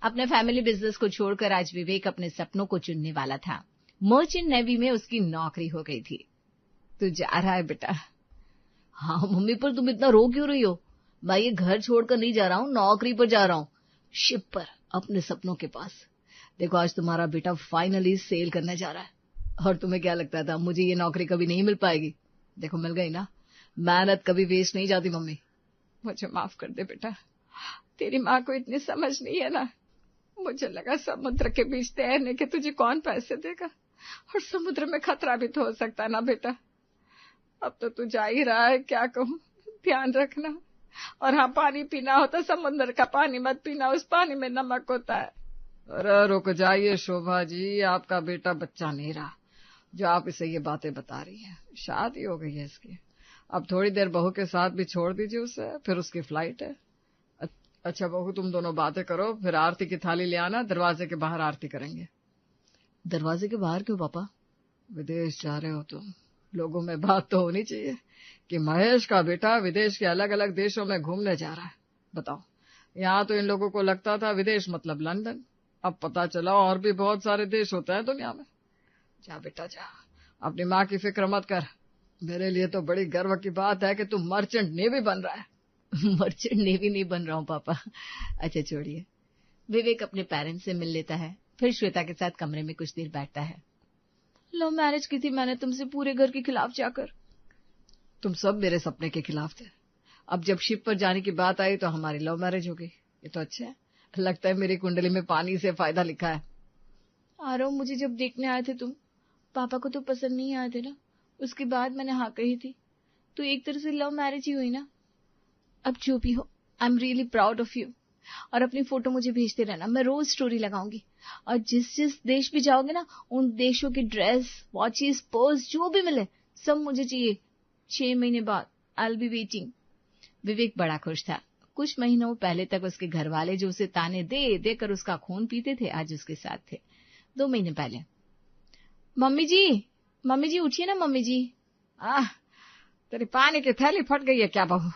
अपने family business को छोड़कर आज विवेक अपने सपनों को चुनने वाला था। मर्चेंट नेवी में उसकी नौकरी हो गई थी। तू जा रहा है बेटा? हाँ मम्मी, पर तुम इतना रो क्यों रही हो? मैं ये घर छोड़कर नहीं जा रहा हूँ, नौकरी पर जा रहा हूँ, शिप पर, अपने सपनों के पास। देखो आज तुम्हारा बेटा फाइनली सेल करने जा रहा है। और तुम्हें क्या लगता था मुझे ये नौकरी कभी नहीं मिल पाएगी? देखो मिल गई ना। मेहनत कभी वेस्ट नहीं जाती मम्मी। मुझे माफ कर दे बेटा, तेरी माँ को इतनी समझ नहीं है ना। मुझे लगा समुद्र के बीच तैरने के तुझे कौन पैसे देगा, और समुद्र में खतरा भी तो हो सकता ना बेटा। अब तो तू जा ही रहा है, क्या कहूँ, ध्यान रखना। और हाँ, पानी पीना होता समुद्र का पानी मत पीना, उस पानी में नमक होता है। अरे रुक जाइए शोभा जी, आपका बेटा बच्चा नहीं रहा जो आप इसे ये बातें बता रही हैं। शादी हो गई है इसकी, अब थोड़ी देर बहू के साथ भी छोड़ दीजिए उसे, फिर उसकी फ्लाइट है। अच्छा बहू, तुम दोनों बातें करो, फिर आरती की थाली ले आना, दरवाजे के बाहर आरती करेंगे। दरवाजे के बाहर क्यों पापा? विदेश जा रहे हो तुम, लोगों में बात तो होनी चाहिए कि महेश का बेटा विदेश के अलग अलग देशों में घूमने जा रहा है। बताओ, यहाँ तो इन लोगों को लगता था विदेश मतलब लंदन, अब पता चला और भी बहुत सारे देश होते हैं दुनिया में। जा बेटा जा, अपनी माँ की फिक्र मत कर। मेरे लिए तो बड़ी गर्व की बात है कि तू मर्चेंट नेवी बन रहा है। मर्चेंट नेवी नहीं बन रहा हूँ पापा। अच्छा छोड़िए। विवेक अपने पेरेंट्स से मिल लेता है, फिर श्वेता के साथ कमरे में कुछ देर बैठता है। लव मैरिज की थी मैंने तुमसे पूरे घर के खिलाफ जाकर। तुम सब मेरे सपने के खिलाफ थे। अब जब शिप पर जाने की बात आई तो हमारी लव मैरिज हो गई। ये तो अच्छा है। लगता है मेरी कुंडली में पानी से फायदा लिखा है। आरव, मुझे जब देखने आए थे तुम, पापा को तो पसंद नहीं आए थे ना, उसके बाद मैंने हाँ कही थी, तो एक तरह से लव मैरिज ही हुई ना। अब जो भी हो, I am really proud of you. और अपनी फोटो मुझे भेजते रहना, मैं रोज स्टोरी लगाऊंगी। और जिस जिस देश भी जाओगे ना, उन देशों की ड्रेस, वॉचेस, पर्स जो भी मिले सब मुझे चाहिए। 6 महीने बाद आई विल बी वेटिंग। विवेक बड़ा खुश था। कुछ महीनों पहले तक उसके घर वाले जो उसे ताने दे देकर उसका खून पीते थे, आज उसके साथ थे। 2 महीने पहले, मम्मी जी उठिए ना मम्मी जी। तेरी पानी की थैली फट गई है क्या बहू?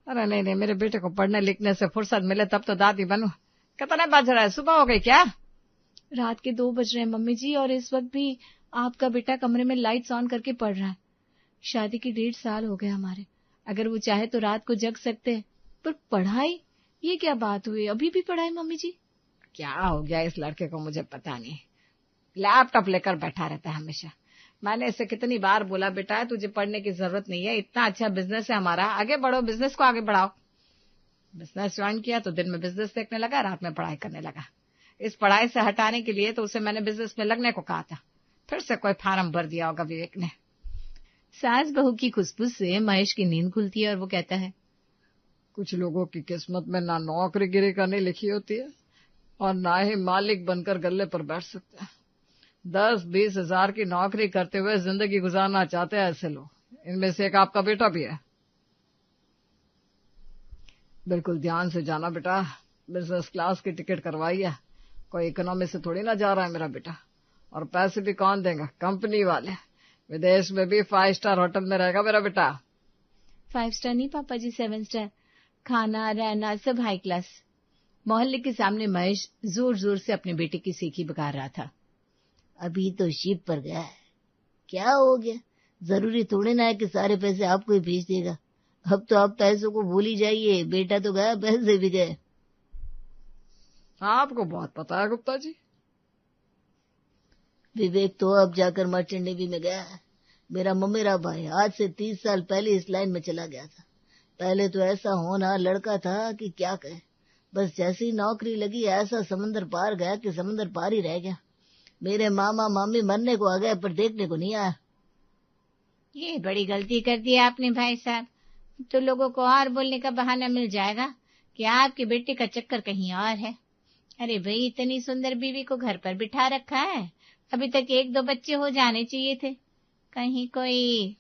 अरे नहीं, मेरे बेटे को पढ़ने लिखने से फुर्सत मिले तब तो दादी बनूं। कितना बज रहा है, सुबह हो गई क्या? रात के 2 बज रहे हैं मम्मी जी, और इस वक्त भी आपका बेटा कमरे में लाइट्स ऑन करके पढ़ रहा है। शादी के 1.5 साल हो गए हमारे, अगर वो चाहे तो रात को जग सकते हैं, पर पढ़ाई, ये क्या बात हुई, अभी भी पढ़ाई मम्मी जी? क्या हो गया इस लड़के को मुझे पता नहीं, लैपटॉप लेकर बैठा रहता है हमेशा। मैंने इसे कितनी बार बोला, बेटा तुझे पढ़ने की जरूरत नहीं है, इतना अच्छा बिजनेस है हमारा, आगे बढ़ो, बिजनेस को आगे बढ़ाओ। बिजनेस ज्वाइन किया तो दिन में बिजनेस देखने लगा, रात में पढ़ाई करने लगा। इस पढ़ाई से हटाने के लिए तो उसे मैंने बिजनेस में लगने को कहा था, फिर से कोई फार्म भर दिया होगा विवेक ने। सास बहू की खुशबू से महेश की नींद खुलती है और वो कहता है, कुछ लोगों की किस्मत में ना नौकरी करनी लिखी होती है और ना ही मालिक बनकर गल्ले पर बैठ सकते हैं। 10-20 हजार की नौकरी करते हुए जिंदगी गुजारना चाहते हैं ऐसे लोग, इनमें से एक आपका बेटा भी है। बिल्कुल ध्यान से जाना बेटा, बिजनेस क्लास की टिकट करवाई है, कोई इकोनॉमी से थोड़ी ना जा रहा है मेरा बेटा। और पैसे भी कौन देगा, कंपनी वाले। विदेश में भी 5 स्टार होटल में रहेगा मेरा बेटा। 5 स्टार नहीं पापा जी, 7 स्टार, खाना रहना सब हाई क्लास। मोहल्ले के सामने महेश जोर जोर से अपने बेटे की सीखी बगा रहा था। अभी तो शिप पर गया है, क्या हो गया, जरूरी थोड़े ना है कि सारे पैसे आपको ही भेज देगा। अब तो आप पैसों को भूल ही जाइए, बेटा तो गया, पैसे भी गए। आपको बहुत पता है गुप्ता जी। विवेक तो अब जाकर मर्चेंट नेवी में गया है। मेरा ममेरा भाई आज से 30 साल पहले इस लाइन में चला गया था। पहले तो ऐसा होनहार लड़का था कि क्या कहे, बस जैसी ही नौकरी लगी ऐसा समंदर पार गया कि समंदर पार ही रह गया। मेरे मामा मामी मरने को आ गए पर देखने को नहीं आया। ये बड़ी गलती कर दी आपने भाई साहब, तो लोगों को और बोलने का बहाना मिल जाएगा कि आपके बेटे का चक्कर कहीं और है। अरे भाई, इतनी सुंदर बीवी को घर पर बिठा रखा है, अभी तक 1-2 बच्चे हो जाने चाहिए थे। कहीं कोई।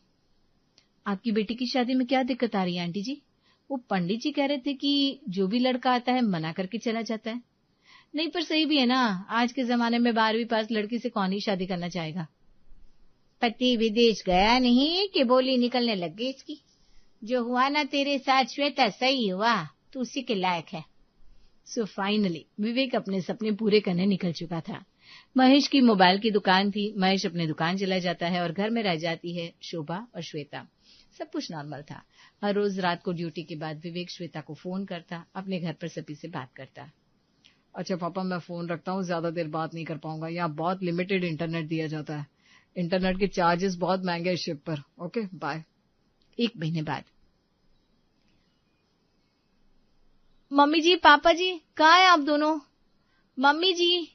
आपकी बेटी की शादी में क्या दिक्कत आ रही है आंटी जी? वो पंडित जी कह रहे थे कि जो भी लड़का आता है मना करके चला जाता है। नहीं पर सही भी है ना, आज के जमाने में 12वीं पास लड़की से कौन ही शादी करना चाहेगा। पति विदेश गया नहीं कि बोली निकलने लग गई इसकी। जो हुआ ना तेरे साथ श्वेता, सही हुआ, तू उसी के लायक है। सो फाइनली विवेक अपने सपने पूरे करने निकल चुका था। महेश की मोबाइल की दुकान थी। महेश अपने दुकान चला जाता है और घर में रह जाती है शोभा और श्वेता। सब कुछ नॉर्मल था। हर रोज रात को ड्यूटी के बाद विवेक श्वेता को फोन करता, अपने घर पर सभी से बात करता। अच्छा पापा, मैं फोन रखता हूँ, ज्यादा देर बात नहीं कर पाऊंगा, यहाँ बहुत लिमिटेड इंटरनेट दिया जाता है, इंटरनेट के चार्जेस बहुत महंगे हैं शिप पर। Okay bye. 1 महीने बाद, मम्मी जी, पापा जी, कहाँ है आप दोनों? मम्मी जी,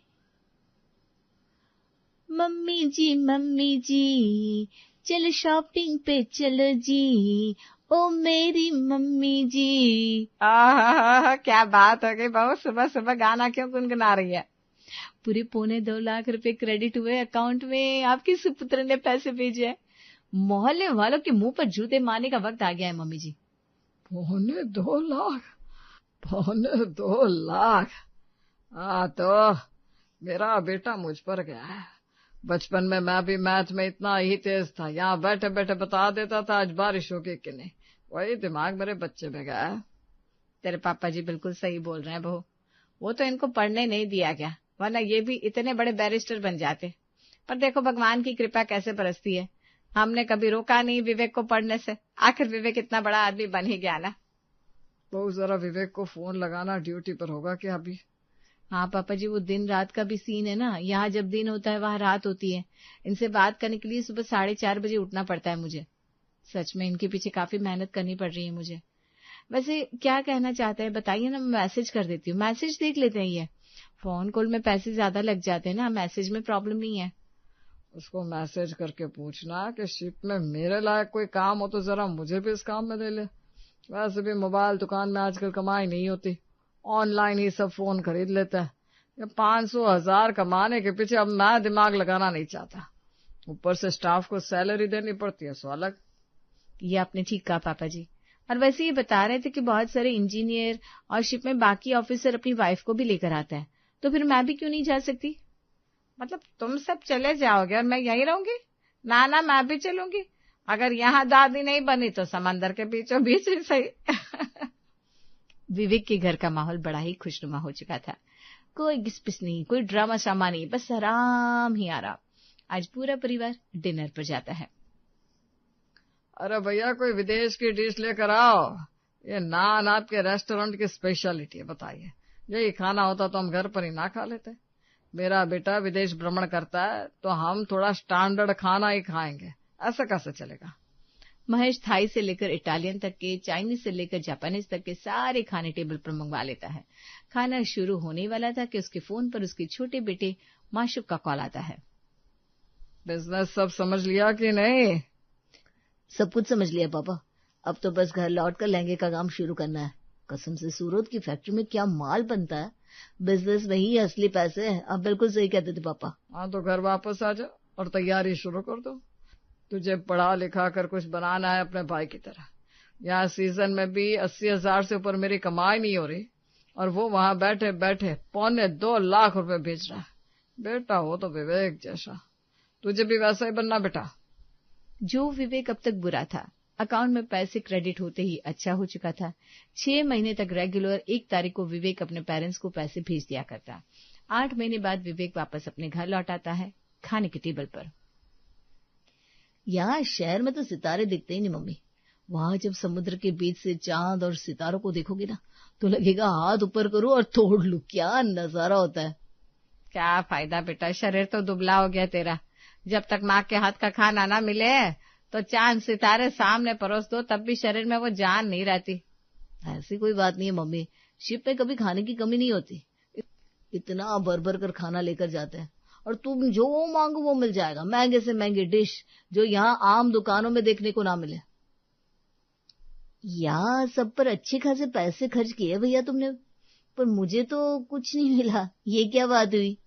मम्मी जी, चलो शॉपिंग पे चलो जी, ओ मेरी मम्मी जी। क्या बात हो गई बहू, सुबह सुबह गाना क्यों गुनगुना रही है? पूरे 2.25 लाख रुपए क्रेडिट हुए अकाउंट में, आपके सुपुत्र ने पैसे भेजे। मोहल्ले वालों के मुंह पर जूते मारने का वक्त आ गया है मम्मी जी। 2.25 लाख, 2.25 लाख। तो मेरा बेटा मुझ पर गया है। बचपन में मैं भी मैथ में इतना ही तेज था, यहाँ बैठे बैठे बता देता था आज बारिश होगी कि नहीं। वही दिमाग मेरे बच्चे में गया है। तेरे पापा जी बिल्कुल सही बोल रहे हैं बहू, वो तो इनको पढ़ने नहीं दिया गया, वरना ये भी इतने बड़े बैरिस्टर बन जाते। पर देखो भगवान की कृपा कैसे बरसती है, हमने कभी रोका नहीं विवेक को पढ़ने से, आखिर विवेक इतना बड़ा आदमी बन ही गया ना। बहू जरा विवेक को फोन लगाना, ड्यूटी पर होगा क्या अभी? हाँ पापा जी, वो दिन रात का भी सीन है ना, यहाँ जब दिन होता है वहाँ रात होती है। इनसे बात करने के लिए सुबह 4:30 बजे उठना पड़ता है मुझे। सच में इनके पीछे काफी मेहनत करनी पड़ रही है मुझे। वैसे क्या कहना चाहते हैं बताइए ना, मैं मैसेज कर देती हूँ, मैसेज देख लेते हैं। ये फोन कॉल में पैसे ज्यादा लग जाते हैं ना, मैसेज में प्रॉब्लम नहीं है। उसको मैसेज करके पूछना कि शिप में मेरे लायक कोई काम हो तो जरा मुझे भी इस काम में ले ले। वैसे भी मोबाइल दुकान में आजकल कमाई नहीं होती, ऑनलाइन ही सब फोन खरीद लेता है। ये 500,000 कमाने के पीछे अब मैं दिमाग लगाना नहीं चाहता, ऊपर से स्टाफ को सैलरी देनी पड़ती है, सो अलग। ये आपने ठीक कहा पापा जी। और वैसे ये बता रहे थे कि बहुत सारे इंजीनियर और शिप में बाकी ऑफिसर अपनी वाइफ को भी लेकर आता है, तो फिर मैं भी क्यों नहीं जा सकती? मतलब तुम सब चले जाओगे और मैं यहीं रहूंगी? ना ना, मैं भी चलूंगी। अगर यहाँ दादी नहीं बनी तो समंदर के बीचों बीच ही सही। विवेक के घर का माहौल बड़ा ही खुशनुमा हो चुका था। कोई घिसपिस नहीं, कोई ड्रामा शामा नहीं, बस आराम ही आराम। आज पूरा परिवार डिनर पर जाता है। अरे भैया, कोई विदेश की डिश लेकर आओ, ये नान आपके रेस्टोरेंट की स्पेशलिटी है, बताइए। यही खाना होता तो हम घर पर ही ना खा लेते। मेरा बेटा विदेश भ्रमण करता है तो हम थोड़ा स्टैंडर्ड खाना ही खाएंगे, ऐसा कैसे चलेगा? महेश थाई से लेकर इटालियन तक के, चाइनीज से लेकर जापानीज तक के सारे खाने टेबल पर मंगवा लेता है। खाना शुरू होने वाला था कि उसके फोन पर उसके छोटे बेटे माशुक का कॉल आता है। बिजनेस सब समझ लिया कि नहीं? सब कुछ समझ लिया पापा, अब तो बस घर लौटकर लहंगे का काम शुरू करना है। कसम से सूरत की फैक्ट्री में क्या माल बनता है, बिजनेस में ही असली पैसे हैं। आप बिल्कुल सही कहते थे पापा। हाँ तो घर वापस आ जा और तैयारी शुरू कर दो। तुझे पढ़ा लिखा कर कुछ बनाना है अपने भाई की तरह। यहाँ सीजन में भी 80,000 से ऊपर मेरी कमाई नहीं हो रही, और वो वहां बैठे बैठे 2.25 लाख रुपए बेच रहा है। बेटा हो तो विवेक जैसा, तुझे भी वैसा ही बनना बेटा। जो विवेक अब तक बुरा था, अकाउंट में पैसे क्रेडिट होते ही अच्छा हो चुका था। 6 महीने तक रेगुलर 1 तारीख को विवेक अपने पेरेंट्स को पैसे भेज दिया करता। 8 महीने बाद विवेक वापस अपने घर लौट आता है, खाने के टेबल पर। यहाँ शहर में तो सितारे दिखते ही नहीं मम्मी। वहां जब समुद्र के बीच से चांद और सितारों को देखोगे ना, तो लगेगा हाथ ऊपर करो और तोड़ लूं। क्या नजारा होता है। क्या फायदा बेटा, शरीर तो दुबला हो गया तेरा। जब तक माँ के हाथ का खाना ना मिले तो चांद सितारे सामने परोस दो, तब भी शरीर में वो जान नहीं रहती। ऐसी कोई बात नहीं है मम्मी, शिप में कभी खाने की कमी नहीं होती। इतना भर भर कर खाना लेकर जाते हैं, और तुम जो मांगो वो मिल जाएगा। महंगे से महंगी डिश जो यहाँ आम दुकानों में देखने को ना मिले। यहाँ सब पर अच्छे खासे पैसे खर्च किए भैया तुमने, पर मुझे तो कुछ नहीं मिला। ये क्या बात हुई?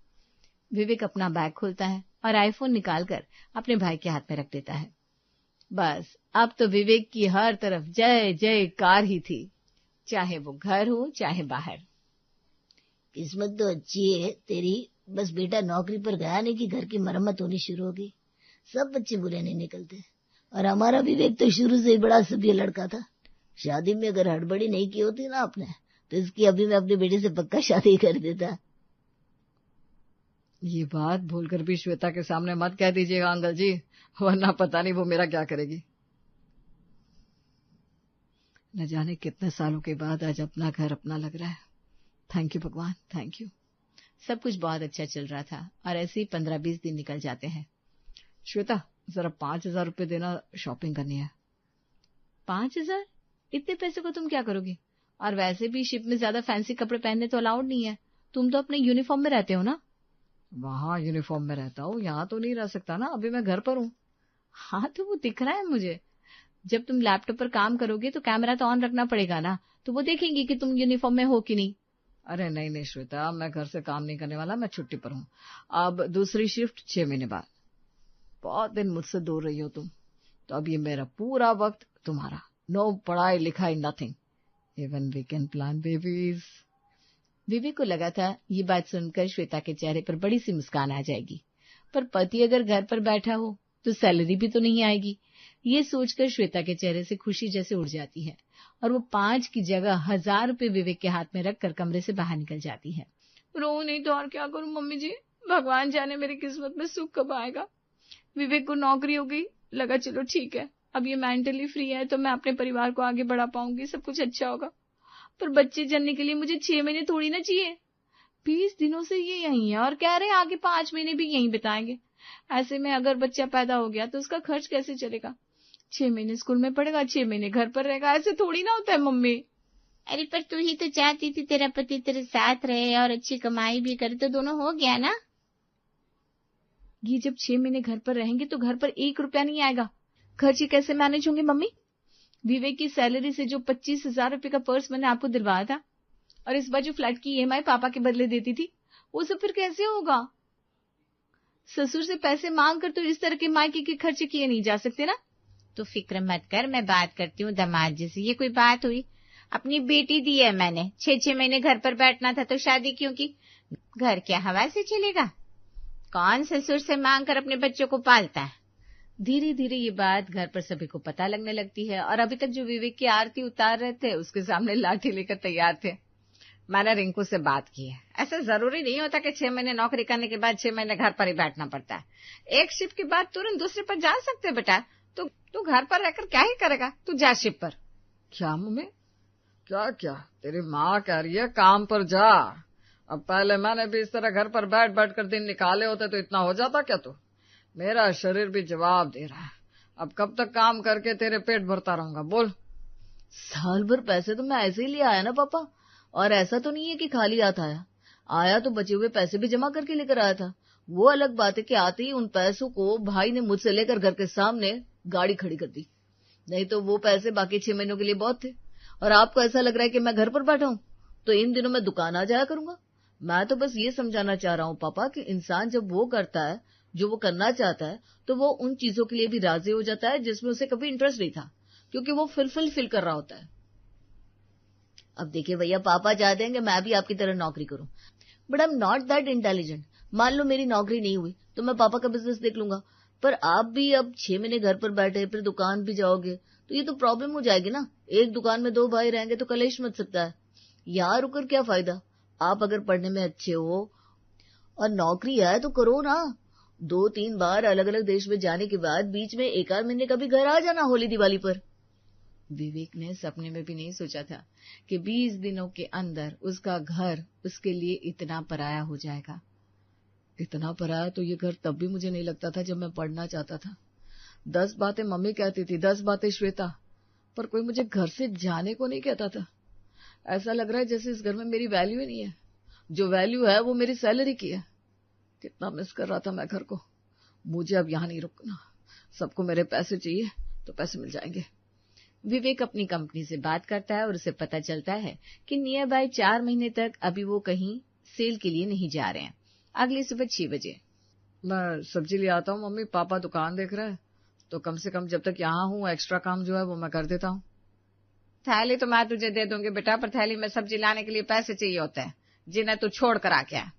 विवेक अपना बैग खोलता है और आईफोन निकालकर अपने भाई के हाथ में रख देता है। बस अब तो विवेक की हर तरफ जय जयकार ही थी, चाहे वो घर हो चाहे बाहर। किस्मत तो अच्छी है तेरी, बस बेटा नौकरी पर गया नहीं कि घर की मरम्मत होनी शुरू हो गई। सब बच्चे बुरे नहीं निकलते, और हमारा विवेक तो शुरू से ही बड़ा सभ्य लड़का था। शादी में अगर हड़बड़ी नहीं की होती ना आपने, तो इसकी अभी मैं अपनी बेटी से पक्का शादी कर देता। ये बात भूलकर भी श्वेता के सामने मत कह दीजिएगा अंकल जी, वरना पता नहीं वो मेरा क्या करेगी। न जाने कितने सालों के बाद आज अपना घर अपना लग रहा है। थैंक यू भगवान, थैंक यू। सब कुछ बहुत अच्छा चल रहा था और ऐसे ही 15-20 दिन निकल जाते हैं। श्वेता, जरा 5,000 रुपये देना, शॉपिंग करनी है। 5,000? इतने पैसे को तुम क्या करोगी? और वैसे भी शिप में ज्यादा फैंसी कपड़े पहनने तो अलाउड नहीं है। तुम तो अपने यूनिफॉर्म में रहते हो ना? वहां यूनिफॉर्म में रहता हूँ, यहाँ तो नहीं रह सकता ना, अभी मैं घर पर हूँ। हाँ तो वो दिख रहा है मुझे। जब तुम लैपटॉप पर काम करोगे तो कैमरा तो ऑन रखना पड़ेगा ना, तो वो देखेंगे कि तुम यूनिफॉर्म में हो कि नहीं। अरे नहीं नहीं श्वेता, मैं घर से काम नहीं करने वाला, मैं छुट्टी पर हूँ। अब दूसरी शिफ्ट 6 महीने बाद। बहुत दिन मुझसे दूर रही हो तुम, तो अब ये मेरा पूरा वक्त तुम्हारा। नो पढ़ाई लिखाई, nothing, even we can plan babies. Vivek को लगा था ये बात सुनकर श्वेता के चेहरे पर बड़ी सी मुस्कान आ जाएगी, पर पति अगर घर पर बैठा हो तो सैलरी भी तो नहीं आएगी। ये सोचकर श्वेता के चेहरे से खुशी जैसे उड़ जाती है और वो 5 की जगह 1,000 रुपए विवेक के हाथ में रखकर कमरे से बाहर निकल जाती है। रो नहीं तो और क्या करूं मम्मी जी, भगवान जाने मेरी किस्मत में सुख कब आएगा। विवेक को नौकरी हो गई, लगा चलो ठीक है, अब ये मेंटली फ्री है तो मैं अपने परिवार को आगे बढ़ा पाऊंगी, सब कुछ अच्छा होगा। पर बच्चे जनने के लिए मुझे 6 महीने थोड़ी ना चाहिए। 20 दिनों से ये यहीं है और कह रहे हैं आगे 5 महीने भी यहीं बिताएंगे। ऐसे में अगर बच्चा पैदा हो गया तो उसका खर्च कैसे चलेगा? 6 महीने स्कूल में पढ़ेगा, 6 महीने घर पर रहेगा, ऐसे थोड़ी ना होता है मम्मी। अरे पर तू ही तो चाहती थी तेरा पति तेरे साथ रहे और अच्छी कमाई भी करे, तो दोनों हो गया ना। ये जब 6 महीने घर पर रहेंगे तो घर पर 1 रुपया नहीं आएगा, खर्चे कैसे मैनेज होंगे मम्मी? विवेक की सैलरी से जो 25,000 रुपए का पर्स मैंने आपको दिलवाया था और इस बार जो फ्लैट की EMI पापा के बदले देती थी, वो सब फिर कैसे होगा? ससुर से पैसे मांग कर तो इस तरह के मायके के खर्चे किए नहीं जा सकते ना। तो फिक्र मत कर, मैं बात करती हूँ दामाद जी से। ये कोई बात हुई? अपनी बेटी दी है मैंने, 6-6 महीने घर पर बैठना था तो शादी क्यों की? घर क्या हवा से चलेगा? कौन ससुर से मांग कर अपने बच्चों को पालता है? धीरे धीरे ये बात घर पर सभी को पता लगने लगती है और अभी तक जो विवेक की आरती उतार रहे थे उसके सामने लाठी लेकर तैयार थे। मैंने रिंकू से बात की है, ऐसा जरूरी नहीं होता कि 6 महीने नौकरी करने के बाद 6 महीने घर पर ही बैठना पड़ता है। एक शिफ्ट के बाद तुरंत दूसरे पर जा सकते बेटा। तू घर पर रहकर क्या ही करेगा, तू जा शिफ्ट पर। क्या मम्मी? क्या तेरी माँ कह रही है काम पर जा। अब पहले मैंने भी इस तरह घर पर बैठ बैठ कर दिन निकाले होते तो इतना हो जाता क्या? तू, मेरा शरीर भी जवाब दे रहा है। अब कब तक काम करके तेरे पेट भरता रहूंगा, बोल। साल भर पैसे तो मैं ऐसे ही ले आया ना पापा, और ऐसा तो नहीं है कि खाली हाथ आया तो बचे हुए पैसे भी जमा करके लेकर आया था। वो अलग बात है कि आते ही उन पैसों को भाई ने मुझसे लेकर घर के सामने गाड़ी खड़ी कर दी, नहीं तो वो पैसे बाकी 6 महीनों के लिए बहुत थे। और आपको ऐसा लग रहा है कि मैं घर पर बैठा हूं तो इन दिनों मैं दुकान आ जाया करूंगा। मैं तो बस ये समझाना चाह रहा हूं पापा कि इंसान जब वो करता है जो वो करना चाहता है तो वो उन चीजों के लिए भी राजी हो जाता है जिसमें उसे कभी इंटरेस्ट नहीं था, क्योंकि वो फील कर रहा होता है। अब देखिए भैया, पापा चाहते हैं कि मैं भी आपकी तरह नौकरी करूं, but I am not that intelligent. मान लो मेरी नौकरी नहीं हुई तो मैं पापा का बिजनेस देख लूंगा, पर आप भी अब 6 महीने घर पर बैठे फिर दुकान भी जाओगे तो ये तो प्रॉब्लम हो जाएगी ना। एक दुकान में 2 भाई रहेंगे तो कलेश मच सकता है। यहाँ रुकर क्या फायदा? आप अगर पढ़ने में अच्छे हो और नौकरी है तो करो ना। 2-3 बार अलग अलग देश में जाने के बाद बीच में 1-8 महीने का भी घर आ जाना होली दिवाली पर। विवेक ने सपने में भी नहीं सोचा था कि 20 दिनों के अंदर उसका घर उसके लिए इतना पराया हो जाएगा। इतना पराया तो ये घर तब भी मुझे नहीं लगता था जब मैं पढ़ना चाहता था। 10 बातें मम्मी कहती थी, 10 बातें श्वेता, पर कोई मुझे घर से जाने को नहीं कहता था। ऐसा लग रहा है जैसे इस घर में मेरी वैल्यू ही नहीं है। जो वैल्यू है वो मेरी सैलरी की है। कितना मिस कर रहा था मैं घर को। मुझे अब यहाँ नहीं रुकना, सबको मेरे पैसे चाहिए तो पैसे मिल जाएंगे। विवेक अपनी कंपनी से बात करता है और उसे पता चलता है कि नियर बाय 4 महीने तक अभी वो कहीं सेल के लिए नहीं जा रहे हैं। अगली सुबह 6 बजे। मैं सब्जी ले आता हूँ मम्मी, पापा दुकान देख रहे हैं तो कम से कम जब तक यहाँ हूँ एक्स्ट्रा काम जो है वो मैं कर देता हूँ। थैली तो मैं तुझे दे दूंगी बेटा, पर थैली में सब्जी लाने के लिए पैसे चाहिए होते हैं जिन्हें तू छोड़ कर आ गया।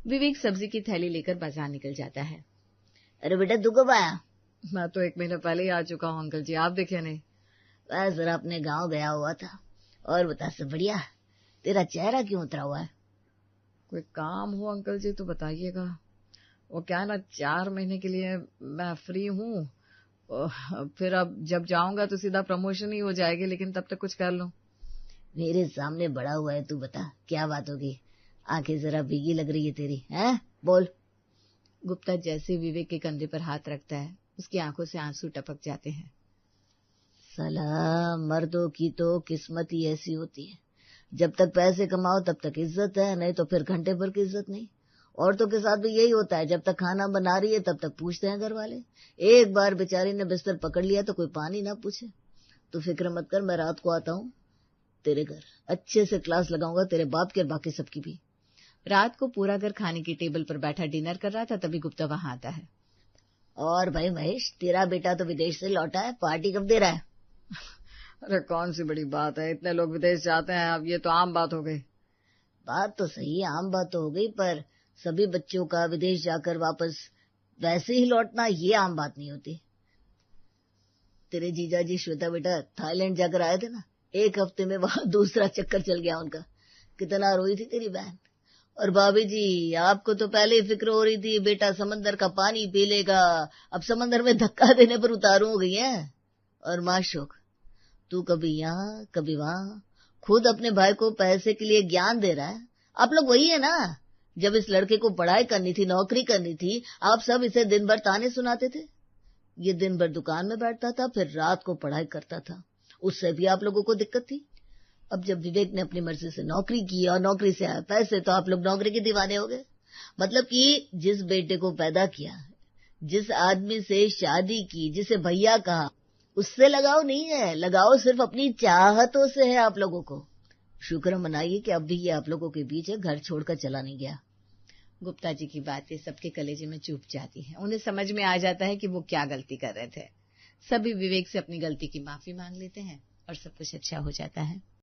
विवेक सब्जी की थैली लेकर बाजार निकल जाता है। अरे बेटा तू कब आया? मैं तो 1 महीने पहले ही आ चुका हूँ अंकल जी, आप देखे नहीं? मैं जरा अपने गांव गया हुआ था। और बता, सब बढ़िया? तेरा चेहरा क्यों उतरा हुआ है? कोई काम हो अंकल जी तो बताइएगा। वो क्या है ना, 4 महीने के लिए मैं फ्री हूँ, फिर अब जब जाऊंगा तो सीधा प्रमोशन ही हो जाएगी, लेकिन तब तक कुछ कर लूं। मेरे सामने बड़ा हुआ है, तू बता क्या बात होगी? आंखें जरा भीगी लग रही है तेरी, हैं? बोल। गुप्ता जैसे विवेक के कंधे पर हाथ रखता है, उसकी आंखों से आंसू टपक जाते हैं। साला, मर्दों की तो किस्मत ही ऐसी होती है, जब तक पैसे कमाओ तब तक इज्जत है, नहीं तो फिर घंटे भर की इज्जत नहीं। औरतों के साथ भी यही होता है, जब तक खाना बना रही है तब तक पूछते हैं घर वाले। एक बार बेचारी ने बिस्तर पकड़ लिया तो कोई पानी ना पूछे। तू फिक्र मत कर, मैं रात को आता हूँ तेरे घर, अच्छे से क्लास लगाऊंगा तेरे बाप के और बाकी सबकी भी। रात को पूरा घर खाने की टेबल पर बैठा डिनर कर रहा था, तभी गुप्ता वहां आता है। और भाई महेश, तेरा बेटा तो विदेश से लौटा है, पार्टी कब दे रहा है? अरे कौन सी बड़ी बात है, इतने लोग विदेश जाते हैं, अब ये तो आम बात हो गई। बात तो सही है, आम बात तो हो गई, पर सभी बच्चों का विदेश जाकर वापस वैसे ही लौटना ये आम बात नहीं होती। तेरे जीजा जी श्वेता बेटा थाईलैंड जाकर आए थे ना, 1 हफ्ते में वहां दूसरा चक्कर चल गया उनका। कितना रोई थी तेरी बहन। और भाभी जी, आपको तो पहले ही फिक्र हो रही थी बेटा समंदर का पानी पी लेगा, अब समंदर में धक्का देने पर उतारू हो गई है। और माशूक, तू कभी यहाँ कभी वहां, खुद अपने भाई को पैसे के लिए ज्ञान दे रहा है। आप लोग वही है ना, जब इस लड़के को पढ़ाई करनी थी, नौकरी करनी थी, आप सब इसे दिन भर ताने सुनाते थे। ये दिन भर दुकान में बैठता था, फिर रात को पढ़ाई करता था, उससे भी आप लोगों को दिक्कत थी। अब जब विवेक ने अपनी मर्जी से नौकरी की और नौकरी से आए पैसे, तो आप लोग नौकरी के दीवाने हो गए। मतलब कि जिस बेटे को पैदा किया, जिस आदमी से शादी की, जिसे भैया कहा, उससे लगाव नहीं है, लगाव सिर्फ अपनी चाहतों से है आप लोगों को। शुक्र मनाइए कि अब भी ये आप लोगों के बीच है, घर छोड़कर चला नहीं गया। गुप्ता जी की बातें सबके कलेजे में चुभ जाती हैं। उन्हें समझ में आ जाता है कि वो क्या गलती कर रहे थे। सभी विवेक से अपनी गलती की माफी मांग लेते हैं और सब कुछ अच्छा हो जाता है।